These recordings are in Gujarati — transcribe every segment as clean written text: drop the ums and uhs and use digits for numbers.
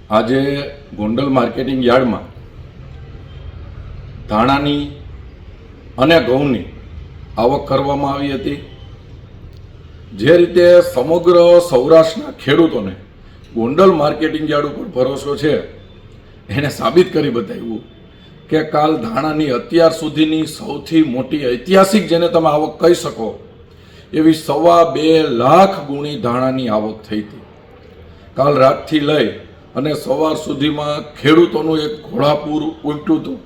આજે ગોંડલ માર્કેટિંગ યાર્ડમાં ધાણાની અને ઘઉંની આવક કરવામાં આવી હતી। જે રીતે સમગ્ર સૌરાષ્ટ્રના ખેડૂતોને ગોંડલ માર્કેટિંગ યાર્ડ ઉપર ભરોસો છે, એને સાબિત કરી બતાવ્યું કે કાલ ધાણાની અત્યાર સુધીની સૌથી મોટી ઐતિહાસિક જેને તમે આવક કહી શકો એવી 2.5 લાખ ગુણી ધાણાની આવક થઈ હતી। કાલ રાતથી લઈ અને સવાર સુધીમાં ખેડૂતોનું એક ઘોડાપૂર ઉમટ્યું હતું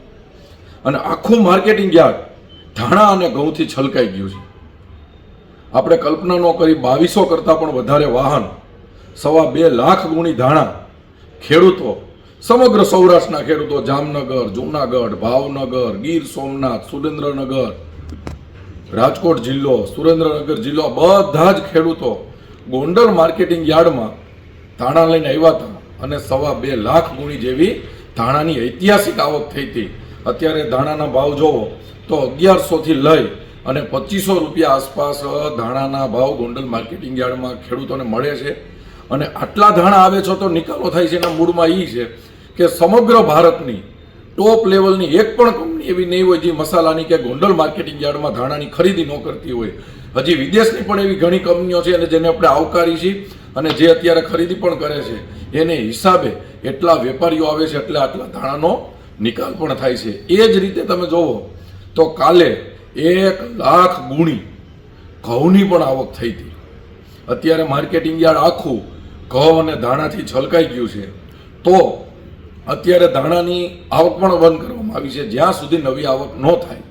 અને આખું માર્કેટિંગ યાર્ડ ધાણા અને ઘઉંથી છલકાઈ ગયું છે। આપણે કલ્પના ન કરી 2200 કરતાં પણ વધારે વાહન, 2.5 લાખ ગુણી ધાણા ખેડૂતો, સમગ્ર સૌરાષ્ટ્રના ખેડૂતો, જામનગર, જૂનાગઢ, ભાવનગર, ગીર સોમનાથ, સુરેન્દ્રનગર, રાજકોટ જિલ્લો, સુરેન્દ્રનગર જિલ્લો, બધા જ ખેડૂતો ગોંડલ માર્કેટિંગ યાર્ડમાં ધાણા લઈને આવ્યા હતા અને 2.5 લાખ ગુણી જેવી ધાણાની ઐતિહાસિક આવક થઈ હતી। અત્યારે ધાણાના ભાવ જોવો તો 1100 થી લઈ અને 2500 રૂપિયા આસપાસ ધાણાના ભાવ ગોંડલ માર્કેટિંગ યાર્ડમાં ખેડૂતોને મળે છે। અને આટલા ધાણા આવે છે તો નિકાલો થાય છે, એના મૂળમાં એ છે કે સમગ્ર ભારતની ટોપ લેવલની એક પણ કંપની એવી નહીં હોય જે મસાલાની કે ગોંડલ માર્કેટિંગ યાર્ડમાં ધાણાની ખરીદી ન કરતી હોય। હજી વિદેશની પણ એવી ઘણી કંપનીઓ છે અને જેને આપણે આવકારી છીએ અને જે અત્યારે ખરીદી પણ કરે છે, એને હિસાબે એટલા વેપારીઓ આવે છે એટલે આટલા ધાણાનો નિકાલ પણ થાય છે। એ જ રીતે તમે જોવો તો કાલે 1 લાખ ગુણી ઘઉંની પણ આવક થઈ હતી। અત્યારે માર્કેટિંગ યાર્ડ આખું ઘઉં અને ધાણાથી છલકાઈ ગયું છે, તો અત્યારે ધાણાની આવક પણ બંધ કરવામાં આવી છે। જ્યાં સુધી નવી આવક ન થાય,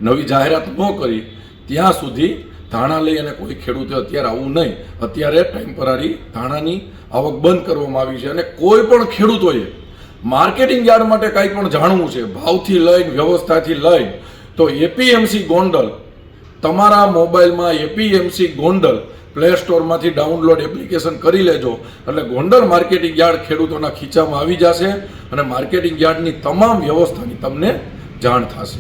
નવી જાહેરાત ન કરી, ત્યાં સુધી ધાણા લઈ અને કોઈ ખેડૂતે અત્યારે આવવું નહીં। અત્યારે ટેમ્પરરી ધાણાની આવક બંધ કરવામાં આવી છે અને કોઈ પણ ખેડૂતોએ માર્કેટિંગ યાર્ડ માટે કાંઈ પણ જાણવું છે, ભાવથી લઈને વ્યવસ્થાથી લઈને, તો એપીએમસી ગોંડલ તમારા મોબાઈલમાં એપીએમસી ગોંડલ પ્લે સ્ટોરમાંથી ડાઉનલોડ એપ્લિકેશન કરી લેજો એટલે ગોંડલ માર્કેટિંગ યાર્ડ ખેડૂતોના ખીચામાં આવી જશે અને માર્કેટિંગ યાર્ડની તમામ વ્યવસ્થાની તમને જાણ થશે।